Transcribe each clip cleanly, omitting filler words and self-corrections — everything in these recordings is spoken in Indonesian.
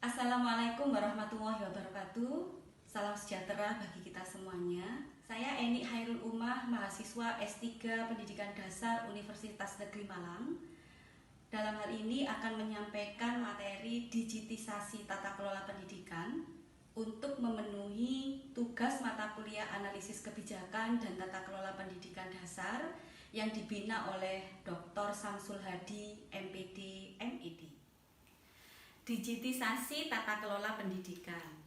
Assalamualaikum warahmatullahi wabarakatuh. Salam sejahtera bagi kita semuanya. Saya Eni Hairul Umah, mahasiswa S3 Pendidikan Dasar Universitas Negeri Malang. Dalam hal ini akan menyampaikan materi digitisasi tata kelola pendidikan untuk memenuhi tugas mata kuliah analisis kebijakan dan tata kelola pendidikan dasar yang dibina oleh Dr. Samsul Hadi, MPD, MED. Digitisasi tata kelola pendidikan.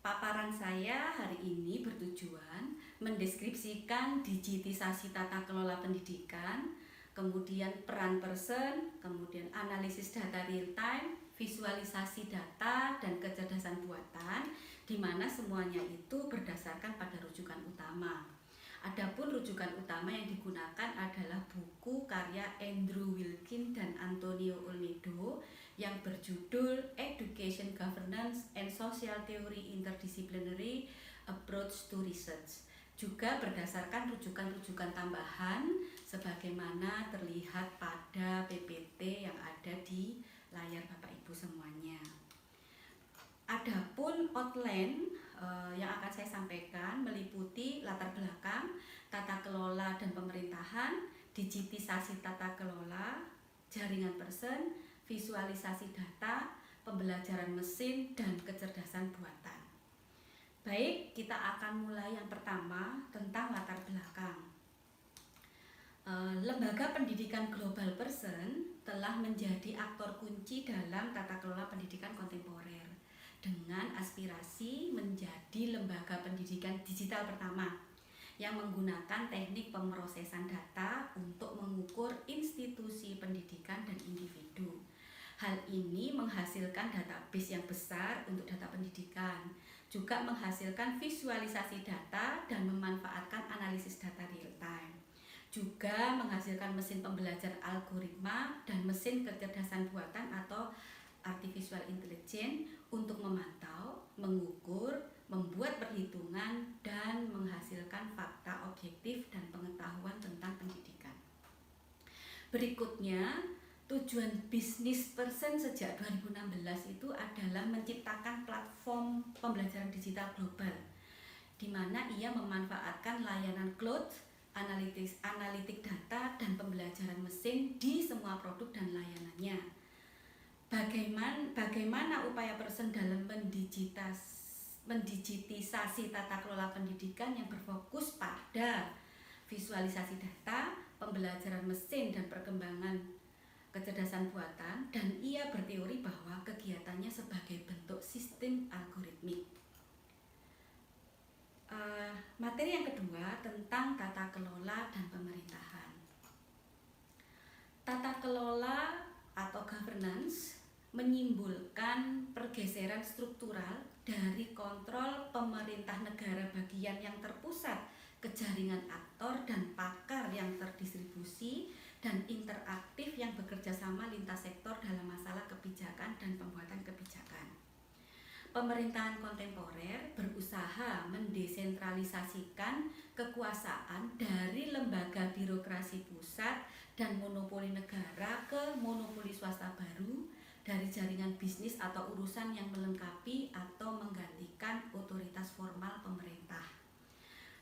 Paparan saya hari ini bertujuan mendeskripsikan digitisasi tata kelola pendidikan, kemudian peran person, kemudian analisis data real time, visualisasi data, dan kecerdasan buatan, di mana semuanya itu berdasarkan pada rujukan utama. Adapun rujukan utama yang digunakan adalah buku karya Andrew Wilkin dan Antonio Olmedo yang berjudul Education Governance and Social Theory Interdisciplinary Approach to Research. Juga berdasarkan rujukan-rujukan tambahan sebagaimana terlihat pada PPT yang ada di layar Bapak Ibu semuanya. Adapun outline yang akan saya sampaikan meliputi latar belakang, tata kelola dan pemerintahan, digitisasi tata kelola, jaringan person, visualisasi data, pembelajaran mesin, dan kecerdasan buatan. Baik, kita akan mulai yang pertama tentang latar belakang. Lembaga Pendidikan Global Person telah menjadi aktor kunci dalam tata kelola pendidikan kontemporer dengan aspirasi menjadi lembaga pendidikan digital pertama yang menggunakan teknik pemrosesan data untuk mengukur institusi pendidikan dan individu. Hal ini menghasilkan database yang besar untuk data pendidikan, juga menghasilkan visualisasi data dan memanfaatkan analisis data real time. Juga menghasilkan mesin pembelajar algoritma dan mesin kecerdasan buatan atau artificial intelligence untuk memantau, mengukur, membuat perhitungan, dan menghasilkan fakta objektif dan pengetahuan tentang pendidikan. Berikutnya, tujuan bisnis person sejak 2016 itu adalah menciptakan platform pembelajaran digital global, di mana ia memanfaatkan layanan cloud, analitik data, dan pembelajaran mesin di semua produk dan layanannya. Bagaimana upaya person dalam mendigitisasi tata kelola pendidikan yang berfokus pada visualisasi data, pembelajaran mesin, dan perkembangan kecerdasan buatan, dan ia berteori bahwa kegiatannya sebagai bentuk sistem algoritmik. Materi yang kedua tentang tata kelola dan pemerintahan. Tata kelola atau governance menyimpulkan pergeseran struktural dari kontrol pemerintah negara bagian yang terpusat ke jaringan aktor dan pakar yang terdistribusi dan interaktif yang bekerja sama lintas sektor dalam masalah kebijakan dan pembuatan kebijakan. Pemerintahan kontemporer berusaha mendesentralisasikan kekuasaan dari lembaga birokrasi pusat dan monopoli negara ke monopoli swasta baru, dari jaringan bisnis atau urusan yang melengkapi atau menggantikan otoritas formal pemerintah.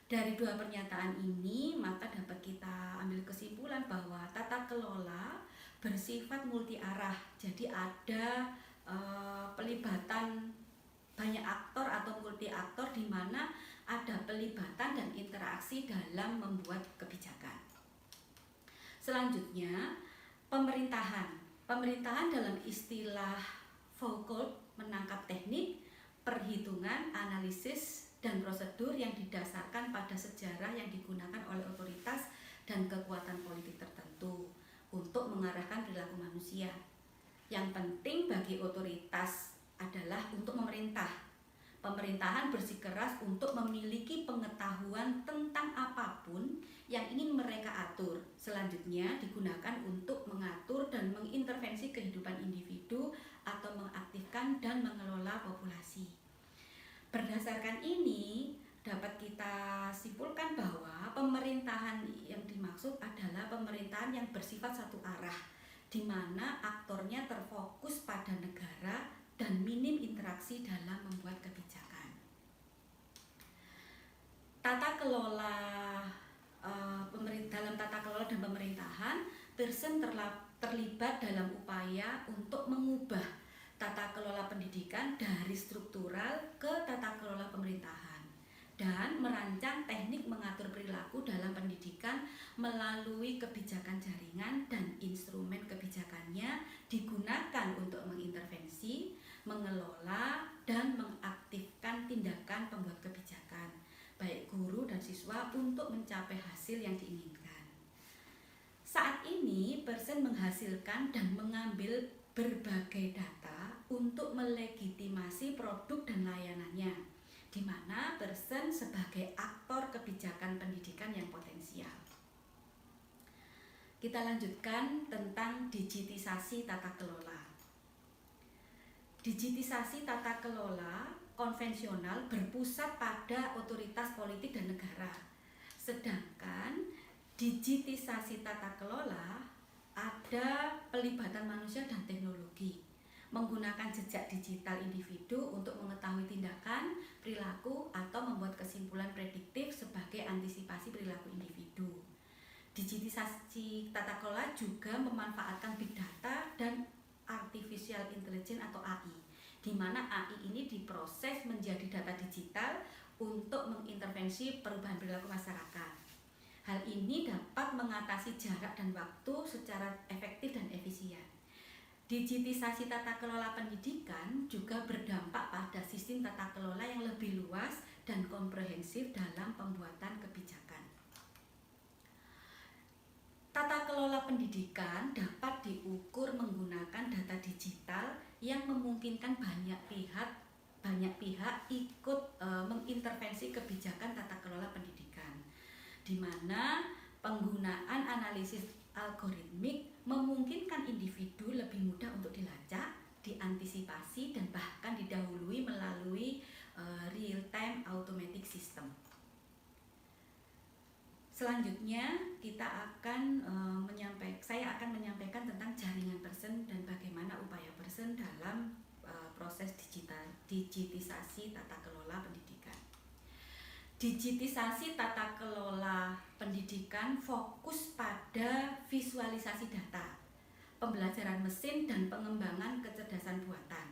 Dari dua pernyataan ini, maka dapat kita ambil kesimpulan bahwa tata kelola bersifat multi arah. Jadi ada pelibatan banyak aktor atau multi aktor di mana ada pelibatan dan interaksi dalam membuat kebijakan. Selanjutnya, pemerintahan. Pemerintahan dalam istilah Foucault menangkap teknik, perhitungan, analisis, dan prosedur yang didasarkan pada sejarah yang digunakan oleh otoritas dan kekuatan politik tertentu untuk mengarahkan perilaku manusia. Yang penting bagi otoritas adalah untuk memerintah. Pemerintahan bersikeras untuk memiliki pengetahuan tentang apapun yang ingin mereka atur. Selanjutnya digunakan untuk mengatur dan mengintervensi kehidupan individu atau mengaktifkan dan mengelola populasi. Berdasarkan ini, dapat kita simpulkan bahwa pemerintahan yang dimaksud adalah pemerintahan yang bersifat satu arah, di mana aktornya terfokus pada negara inovasi dalam membuat kebijakan. Tata kelola dalam tata kelola dan pemerintahan, Pearson terlibat dalam upaya untuk mengubah tata kelola pendidikan dari struktural ke tata kelola pemerintahan dan merancang teknik mengatur perilaku dalam pendidikan melalui kebijakan jaringan, dan instrumen kebijakannya digunakan untuk mengintervensi, mengelola, dan mengaktifkan tindakan pembuat kebijakan, baik guru dan siswa, untuk mencapai hasil yang diinginkan. Saat ini, Pearson menghasilkan dan mengambil berbagai data untuk melegitimasi produk dan layanannya, di mana Pearson sebagai aktor kebijakan pendidikan yang potensial. Kita lanjutkan tentang digitisasi tata kelola. Digitisasi tata kelola konvensional berpusat pada otoritas politik dan negara, sedangkan digitisasi tata kelola ada pelibatan manusia dan teknologi, menggunakan jejak digital individu untuk mengetahui tindakan, perilaku, atau membuat kesimpulan prediktif sebagai antisipasi perilaku individu. Digitisasi tata kelola juga memanfaatkan big data dan artificial intelligence atau AI, di mana AI ini diproses menjadi data digital untuk mengintervensi perubahan perilaku masyarakat. Hal ini dapat mengatasi jarak dan waktu secara efektif dan efisien. Digitisasi tata kelola pendidikan juga berdampak pada sistem tata kelola yang lebih luas dan komprehensif dalam pembuatan kebijakan. Tata kelola pendidikan dapat diukur menggunakan data digital yang memungkinkan banyak pihak ikut mengintervensi kebijakan tata kelola pendidikan, di mana penggunaan analisis algoritmik memungkinkan individu lebih mudah untuk dilacak, diantisipasi, dan bahkan didahului melalui real-time automatic system. Selanjutnya saya akan menyampaikan tentang jaringan Pearson dan bagaimana upaya Pearson dalam proses digitisasi tata kelola pendidikan. Digitisasi tata kelola pendidikan fokus pada visualisasi data, pembelajaran mesin, dan pengembangan kecerdasan buatan,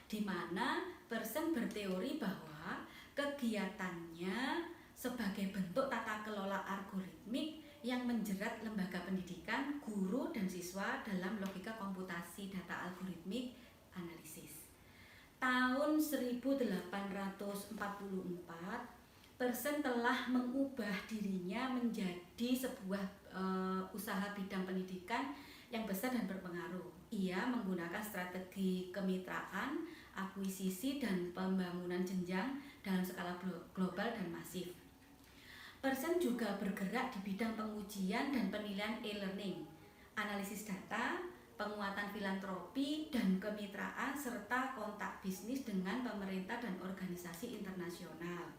di mana Pearson berteori bahwa kegiatannya sebagai bentuk tata kelola algoritmik yang menjerat lembaga pendidikan, guru, dan siswa dalam logika komputasi data algoritmik analisis. Tahun 1844, Pearson telah mengubah dirinya menjadi sebuah usaha bidang pendidikan yang besar dan berpengaruh. Ia menggunakan strategi kemitraan, akuisisi, dan pembangunan jenjang dalam skala global dan masif. Pearson juga bergerak di bidang pengujian dan penilaian e-learning, analisis data, penguatan filantropi dan kemitraan, serta kontak bisnis dengan pemerintah dan organisasi internasional.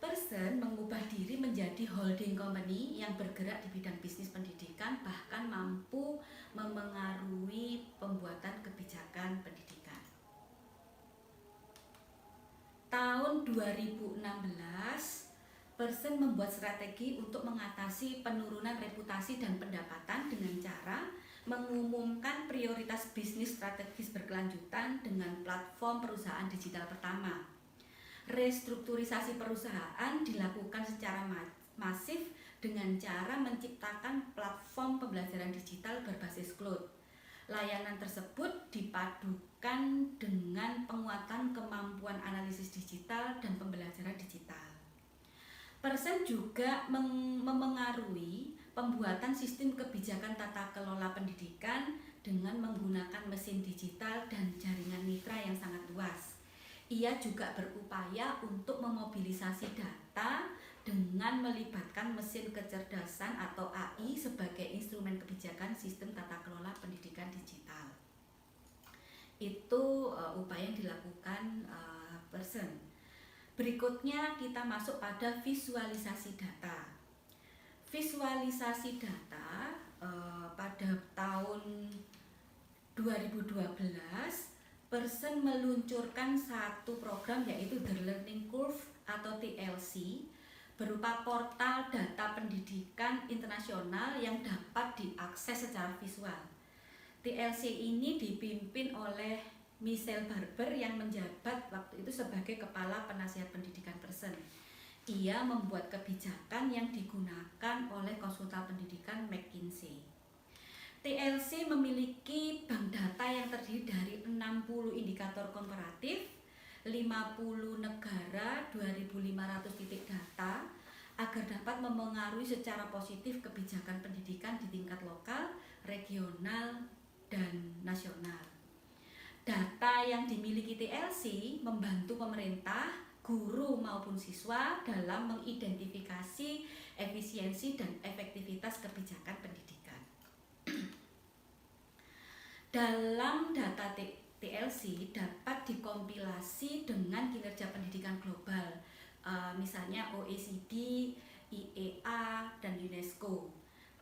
Pearson mengubah diri menjadi holding company yang bergerak di bidang bisnis pendidikan, bahkan mampu memengaruhi pembuatan kebijakan pendidikan. Tahun 2016, Pearson membuat strategi untuk mengatasi penurunan reputasi dan pendapatan dengan cara mengumumkan prioritas bisnis strategis berkelanjutan dengan platform perusahaan digital pertama. Restrukturisasi perusahaan dilakukan secara masif dengan cara menciptakan platform pembelajaran digital berbasis cloud. Layanan tersebut dipadukan dengan penguatan kemampuan analisis digital dan pembelajaran digital. Pearson juga memengaruhi pembuatan sistem kebijakan tata kelola pendidikan dengan menggunakan mesin digital dan jaringan mitra yang sangat luas. Ia juga berupaya untuk memobilisasi data dengan melibatkan mesin kecerdasan atau AI sebagai instrumen kebijakan sistem tata kelola pendidikan digital. Itu upaya yang dilakukan Pearson. Berikutnya kita masuk pada visualisasi data. Visualisasi data pada tahun 2012 Pearson meluncurkan satu program yaitu The Learning Curve atau TLC berupa portal data pendidikan internasional yang dapat diakses secara visual. TLC ini dipimpin oleh Michelle Barber yang menjabat waktu itu sebagai Kepala Penasihat Pendidikan Pearson. Ia membuat kebijakan yang digunakan oleh konsultan pendidikan McKinsey. TLC memiliki bank data yang terdiri dari 60 indikator komparatif, 50 negara, 2.500 titik data agar dapat memengaruhi secara positif kebijakan pendidikan di tingkat lokal, regional, dan nasional. Data yang dimiliki TLC membantu pemerintah, guru maupun siswa dalam mengidentifikasi efisiensi dan efektivitas kebijakan pendidikan. Dalam data TLC dapat dikompilasi dengan kinerja pendidikan global, misalnya OECD, IEA, dan UNESCO,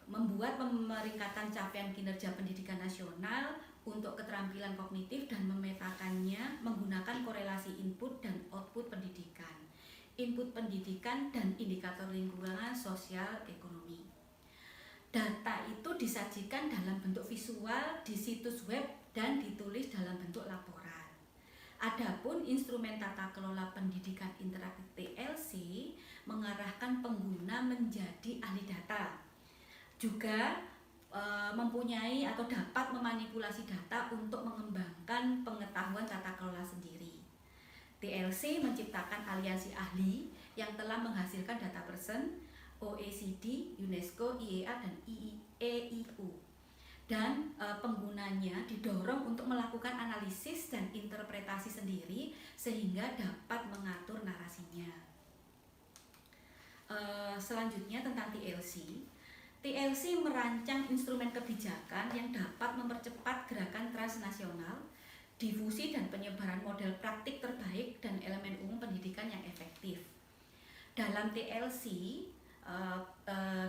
membuat pemeringkatan capaian kinerja pendidikan nasional untuk keterampilan kognitif dan memetakannya menggunakan korelasi input dan output pendidikan, input pendidikan, dan indikator lingkungan sosial ekonomi. Data itu disajikan dalam bentuk visual di situs web dan ditulis dalam bentuk laporan. Adapun instrumen tata kelola pendidikan interaktif TLC mengarahkan pengguna menjadi ahli data. Juga mempunyai atau dapat memanipulasi data untuk mengembangkan pengetahuan tata kelola sendiri. TLC menciptakan aliansi ahli yang telah menghasilkan data Pearson, OECD, UNESCO, IEA, dan EIU. Dan penggunanya didorong untuk melakukan analisis dan interpretasi sendiri sehingga dapat mengatur narasinya. Selanjutnya tentang TLC. TLC merancang instrumen kebijakan yang dapat mempercepat gerakan transnasional, difusi dan penyebaran model praktik terbaik dan elemen umum pendidikan yang efektif. Dalam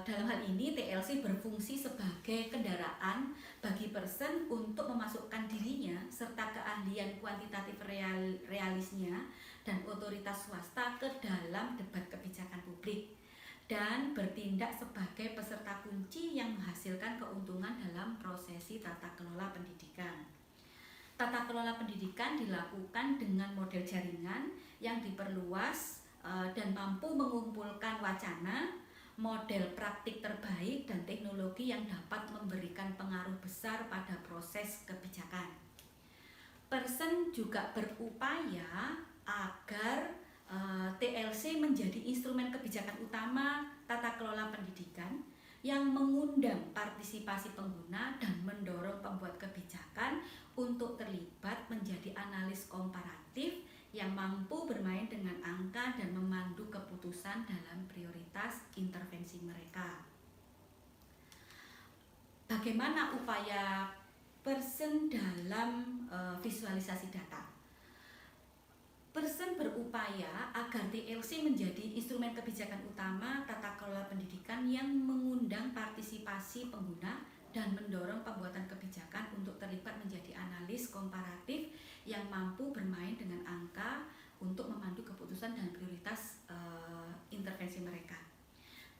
hal ini TLC berfungsi sebagai kendaraan bagi Pearson untuk memasukkan dirinya serta keahlian kuantitatif realisnya dan otoritas swasta ke dalam debat kebijakan publik dan bertindak sebagai peserta kunci yang menghasilkan keuntungan dalam prosesi tata kelola pendidikan. Tata kelola pendidikan dilakukan dengan model jaringan yang diperluas dan mampu mengumpulkan wacana, model praktik terbaik, dan teknologi yang dapat memberikan pengaruh besar pada proses kebijakan. Pearson juga berupaya agar TLC menjadi instrumen kebijakan utama tata kelola pendidikan yang mengundang partisipasi pengguna dan mendorong pembuat kebijakan untuk terlibat menjadi analis komparatif yang mampu bermain dengan angka dan memandu keputusan dalam prioritas intervensi mereka. Bagaimana upaya Pearson dalam visualisasi data? Pearson berupaya agar TLC menjadi instrumen kebijakan utama tata kelola pendidikan yang mengundang partisipasi pengguna dan mendorong pembuatan kebijakan untuk terlibat menjadi analis komparatif yang mampu bermain dengan angka untuk memandu keputusan dan prioritas intervensi mereka.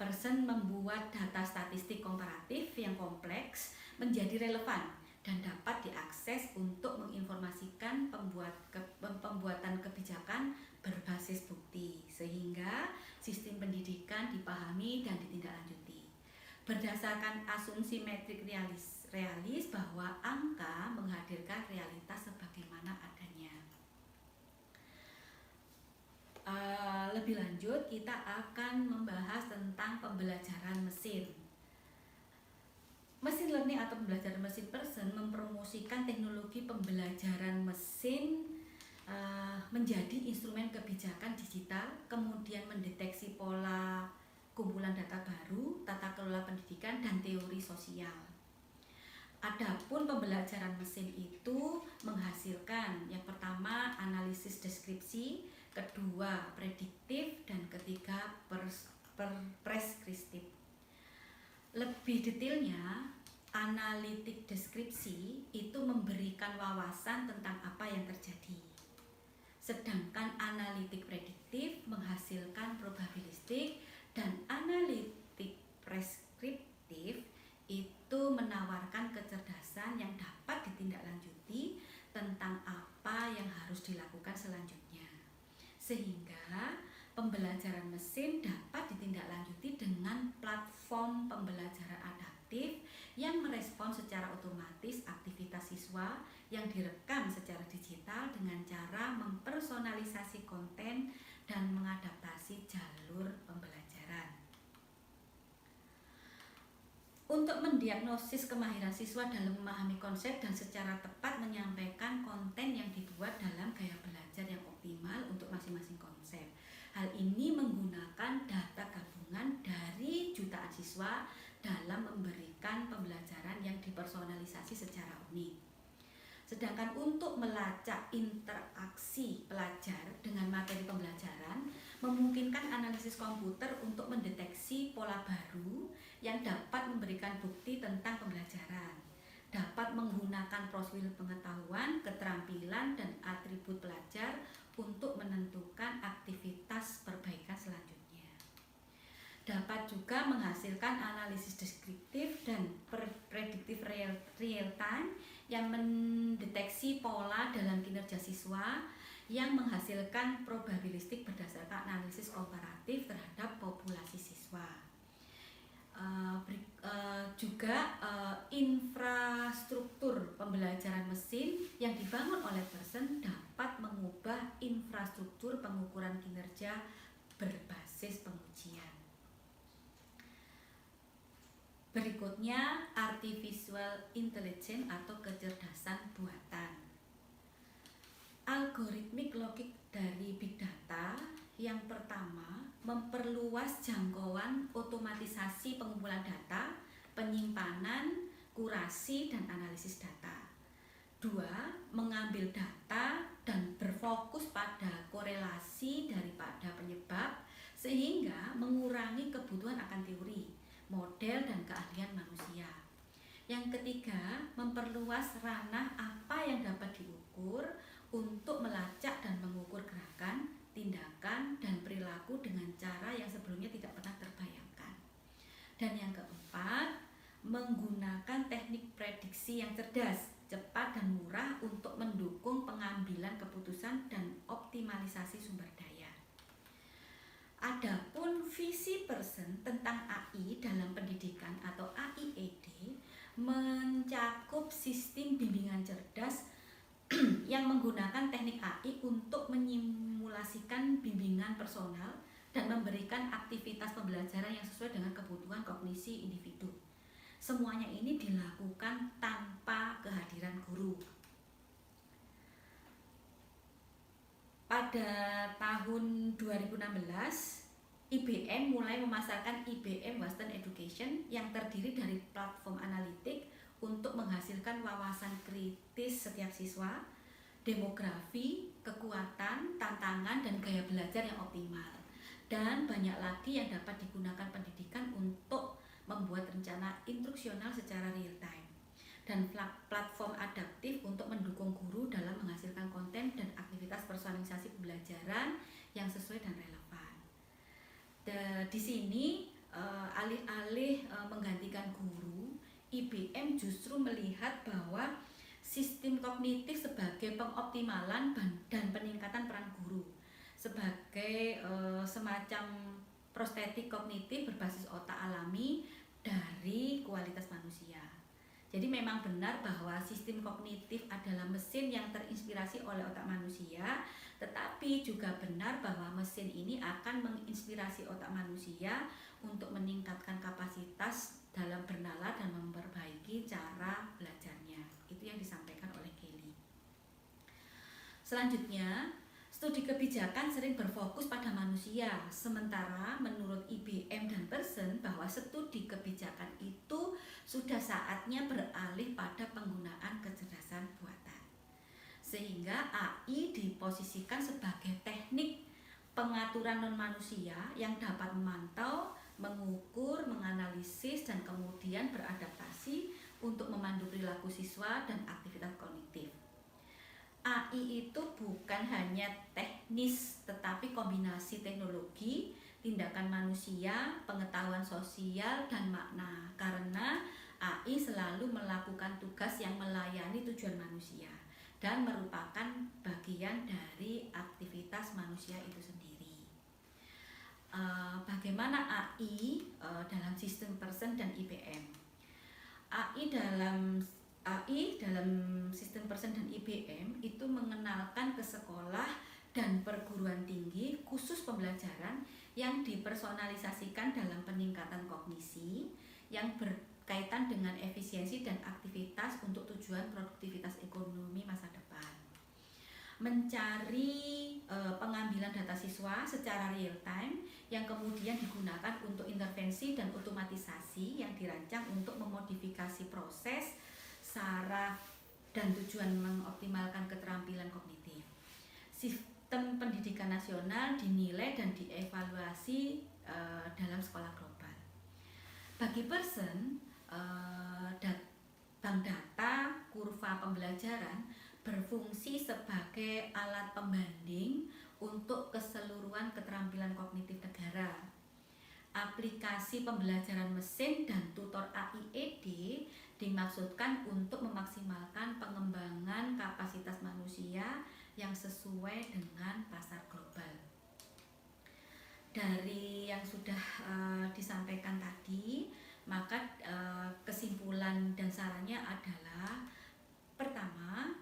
Pearson membuat data statistik komparatif yang kompleks menjadi relevan dan dapat diakses untuk menginformasikan pembuatan kebijakan berbasis bukti sehingga sistem pendidikan dipahami dan ditindaklanjuti berdasarkan asumsi metrik realis bahwa angka menghadirkan realitas sebagaimana adanya. Lebih lanjut kita akan membahas tentang pembelajaran mesin. Mesin learning atau pembelajaran mesin Pearson mempromosikan teknologi pembelajaran mesin menjadi instrumen kebijakan digital, kemudian mendeteksi pola kumpulan data baru, tata kelola pendidikan, dan teori sosial. Adapun pembelajaran mesin itu menghasilkan yang pertama analisis deskripsi, kedua prediktif, dan ketiga preskriptif. Lebih detailnya, analitik deskripsi itu memberikan wawasan tentang apa yang terjadi. Sedangkan analitik prediktif menghasilkan probabilistik dan analitik preskriptif itu menawarkan kecerdasan yang dapat ditindaklanjuti tentang apa yang harus dilakukan selanjutnya. Sehingga pembelajaran mesin dapat ditindaklanjuti dengan platform pembelajaran adaptif yang merespon secara otomatis aktivitas siswa yang direkam secara digital dengan cara mempersonalisasi konten dan mengadaptasi jalur pembelajaran. Untuk mendiagnosis kemahiran siswa dalam memahami konsep dan secara tepat menyampaikan konten yang dibuat dalam gaya belajar yang optimal untuk masing-masing konsep. Hal ini menggunakan data gabungan dari jutaan siswa dalam memberikan pembelajaran yang dipersonalisasi secara unik. Sedangkan untuk melacak interaksi pelajar dengan materi pembelajaran, memungkinkan analisis komputer untuk mendeteksi pola baru yang dapat memberikan bukti tentang pembelajaran, dapat menggunakan profil pengetahuan, keterampilan, dan atribut pelajar untuk menentukan aktivitas perbaikan selanjutnya. Dapat juga menghasilkan analisis deskriptif dan prediktif real time yang mendeteksi pola dalam kinerja siswa yang menghasilkan probabilistik berdasarkan analisis komparatif terhadap populasi siswa. Infrastruktur pembelajaran mesin yang dibangun oleh Pearson dapat mengubah infrastruktur pengukuran kinerja berbasis pengujian. Berikutnya, artificial intelligence atau kecerdasan buatan. Algoritmik logik dari big data yang pertama memperluas jangkauan otomatisasi pengumpulan data, penyimpanan, kurasi, dan analisis data. 2. Mengambil data dan berfokus pada korelasi daripada penyebab sehingga mengurangi kebutuhan akan teori, model, dan keahlian manusia. Yang ketiga, memperluas ranah apa yang dapat diukur untuk melacak dan mengukur gerakan, tindakan, dan perilaku dengan cara yang sebelumnya tidak pernah terbayangkan. Dan yang keempat, menggunakan teknik prediksi yang cerdas, cepat, dan murah untuk mendukung pengambilan keputusan dan optimalisasi sumber daya. Adapun visi Pearson tentang AI dalam pendidikan atau AIED mencakup sistem bimbingan cerdas yang menggunakan teknik AI untuk menyimulasikan bimbingan personal dan memberikan aktivitas pembelajaran yang sesuai dengan kebutuhan kognisi individu. Semuanya ini dilakukan tanpa kehadiran guru. Pada tahun 2016, IBM mulai memasarkan IBM Watson Education yang terdiri dari platform analitik untuk menghasilkan wawasan kritis setiap siswa, demografi, kekuatan, tantangan, dan gaya belajar yang optimal. Dan banyak lagi yang dapat digunakan pendidikan untuk membuat rencana instruksional secara real time. Dan platform adaptif untuk mendukung guru dalam menghasilkan konten dan aktivitas personalisasi pembelajaran yang sesuai dan relevan. Di sini alih-alih menggantikan guru, IBM justru melihat bahwa sistem kognitif sebagai pengoptimalan dan peningkatan peran guru sebagai semacam prostetik kognitif berbasis otak alami dari kualitas manusia. Jadi memang benar bahwa sistem kognitif adalah mesin yang terinspirasi oleh otak manusia, tetapi juga benar bahwa mesin ini akan menginspirasi otak manusia untuk meningkatkan kapasitas dalam bernalar dan memperbaiki cara belajarnya. Itu yang disampaikan oleh Kelly. Selanjutnya, studi kebijakan sering berfokus pada manusia, sementara menurut IBM dan Pearson bahwa studi kebijakan itu sudah saatnya beralih pada penggunaan kecerdasan buatan. Sehingga AI diposisikan sebagai teknik pengaturan non-manusia yang dapat memantau, mengukur, menganalisis, dan kemudian beradaptasi untuk memandu perilaku siswa dan aktivitas kognitif. AI AI itu bukan hanya teknis tetapi kombinasi teknologi, tindakan manusia, pengetahuan sosial, dan makna. Karena AI selalu melakukan tugas yang melayani tujuan manusia dan merupakan bagian dari aktivitas manusia itu sendiri. Bagaimana AI dalam sistem person dan IBM? AI dalam sistem person dan IBM itu mengenalkan ke sekolah dan perguruan tinggi khusus pembelajaran yang dipersonalisasikan dalam peningkatan kognisi yang berkaitan dengan efisiensi dan aktivitas untuk tujuan produktivitas ekonomi masa depan. Mencari pengambilan data siswa secara real time yang kemudian digunakan untuk intervensi dan otomatisasi yang dirancang untuk memodifikasi proses, saraf, dan tujuan mengoptimalkan keterampilan kognitif. Sistem pendidikan nasional dinilai dan dievaluasi dalam sekolah global. Bagi person, bank data kurva pembelajaran berfungsi sebagai alat pembanding untuk keseluruhan keterampilan kognitif negara. Aplikasi pembelajaran mesin dan tutor AI-ED dimaksudkan untuk memaksimalkan pengembangan kapasitas manusia yang sesuai dengan pasar global. Dari yang sudah disampaikan tadi, maka kesimpulan dan sarannya adalah pertama,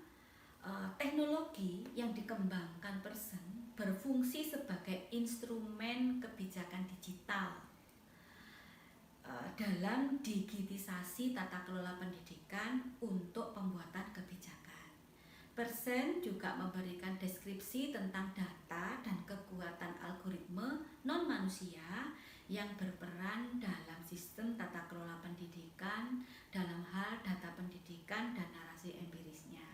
teknologi yang dikembangkan person berfungsi sebagai instrumen kebijakan digital dalam digitisasi tata kelola pendidikan untuk pembuatan kebijakan. Person juga memberikan deskripsi tentang data dan kekuatan algoritma non-manusia yang berperan dalam sistem tata kelola pendidikan dalam hal data pendidikan dan narasi empirisnya.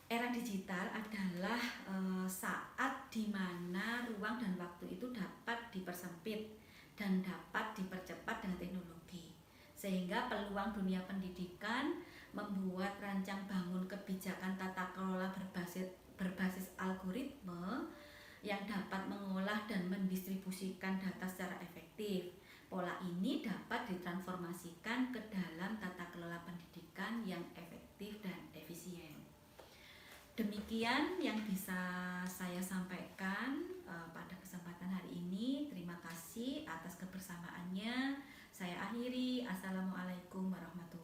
Era digital adalah saat di mana ruang dan waktu itu dapat dipersempit dan dapat dipercepat dengan teknologi, sehingga peluang dunia pendidikan membuat rancang bangun kebijakan tata kelola berbasis algoritma yang dapat mengolah dan mendistribusikan data secara efektif. Pola ini dapat ditransformasikan ke dalam tata kelola pendidikan yang efektif dan efisien. Demikian yang bisa saya sampaikan pada kesempatan hari ini. Terima kasih atas kebersamaannya. Saya akhiri. Assalamualaikum warahmatullahi wabarakatuh.